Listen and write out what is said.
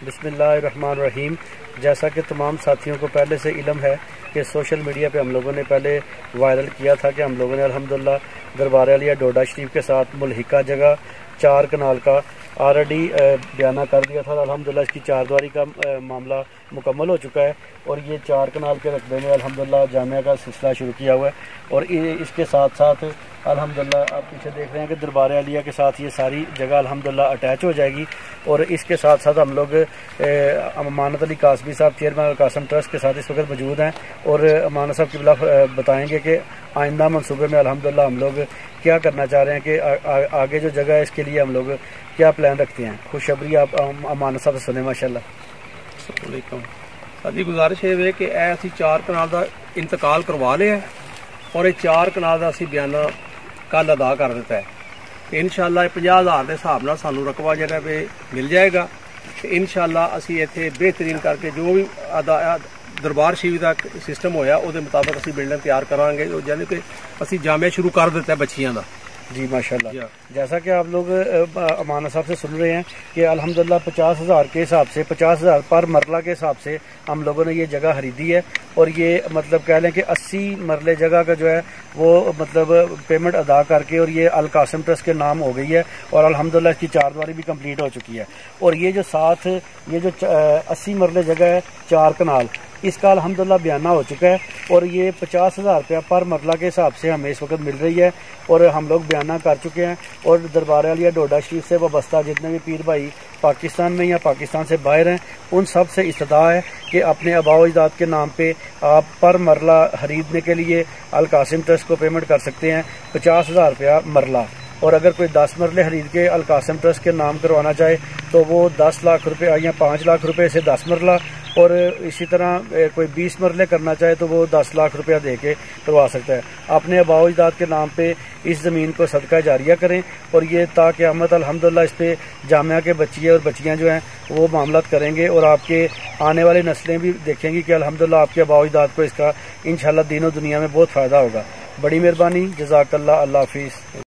बिस्मिल्लाहिर्रहमानिर्रहीम। जैसा कि तमाम साथियों को पहले से इल्म है कि सोशल मीडिया पे हम लोगों ने पहले वायरल किया था कि हम लोगों ने अल्हम्दुलिल्लाह दरबार आलिया डोडा शरीफ के साथ मुल्हिका जगह 4 कनाल का ऑलरेडी बयाना कर दिया था। अल्हम्दुलिल्लाह इसकी 4 द्वारी का मामला मुकम्मल हो चुका है और ये 4 कनाल के रकबे में अल्हम्दुलिल्लाह जामिया का सिलसिला शुरू किया हुआ है। और इसके साथ साथ अल्हम्दुलिल्लाह आप पीछे देख रहे हैं कि दरबार आलिया के साथ ये सारी जगह अल्हम्दुलिल्लाह अटैच हो जाएगी। और इसके साथ साथ हम लोग अमानत अली कासमी साहब चेयरमैन कासम ट्रस्ट के साथ इस वक्त मौजूद हैं और अमानत साहब किबला बताएंगे कि आइंदा मनसूबे में अल्हम्दुलिल्लाह हम लोग क्या करना चाह रहे हैं कि आगे जो जगह है इसके लिए हम लोग क्या प्लान रखते हैं। खुशखबरी आप अमानत साहब से सुने माशाल्लाह। साडी गुजारिश है कि असी 4 कनाल का इंतकाल करवा लिया और ये 4 कनाल का असी बयाना कल अदा कर दिता है। इंशाअल्लाह 50,000 के हिसाब नाल सानू रकबा जगह पे मिल जाएगा। इंशाअल्लाह असी इत्थे बेहतरीन करके जो भी दरबार शरीफ का सिस्टम होया उहदे मुताबिक असी बिल्डिंग तैयार करांगे। यानी कि असी जामिया शुरू कर दिता है बच्चियां दा। जी माशाल्लाह। जैसा कि आप लोग अमाना साहब से सुन रहे हैं कि अल्हम्दुलिल्लाह 50,000 के हिसाब से 50,000 पर मरला के हिसाब से हम लोगों ने ये जगह खरीदी है। और ये मतलब कह लें कि 80 मरले जगह का जो है वो मतलब पेमेंट अदा करके और ये अल कासिम ट्रस्ट के नाम हो गई है। और अल्हम्दुलिल्लाह इसकी 4 द्वारी भी कंप्लीट हो चुकी है। और ये जो साथ ये जो 80 मरले जगह है 4 कनाल, इसका अल्हम्दुलिल्लाह बयाना हो चुका है और ये 50,000 रुपया पर मरला के हिसाब से हमें इस वक्त मिल रही है। और हम लोग बयाना कर चुके हैं। और दरबार आलिया डोडा शरीफ से वाबस्ता जितने भी पीर भाई पाकिस्तान में या पाकिस्तान से बाहर हैं उन सब से इस्तदा है कि अपने आबाओ अजदाद के नाम पे आप पर मरला खरीदने के लिए अल कासिम ट्रस्ट को पेमेंट कर सकते हैं 50,000 रुपया मरला। और अगर कोई 10 मरले खरीद के अल कासिम ट्रस्ट के नाम करवाना चाहे तो वो 10 लाख रुपये या 5 लाख रुपये से 10 मरला। और इसी तरह कोई 20 मरले करना चाहे तो वो 10 लाख रुपया दे के करवा सकता है। अपने आबाओ अजदाद के नाम पे इस ज़मीन को सदका जारिया करें और ये ताक़यामत अल्हम्दुलिल्लाह इस पे जामिया के बच्चियाँ और बच्चियाँ जो हैं वो मामलात करेंगे। और आपके आने वाली नस्लें भी देखेंगी कि अल्हम्दुलिल्लाह आपके आबाओ अजदाद को इसका इंशाअल्लाह दीन और दुनिया में बहुत फ़ायदा होगा। बड़ी मेहरबानी, जज़ाकल्लाह, अल्लाह हाफ़िज़।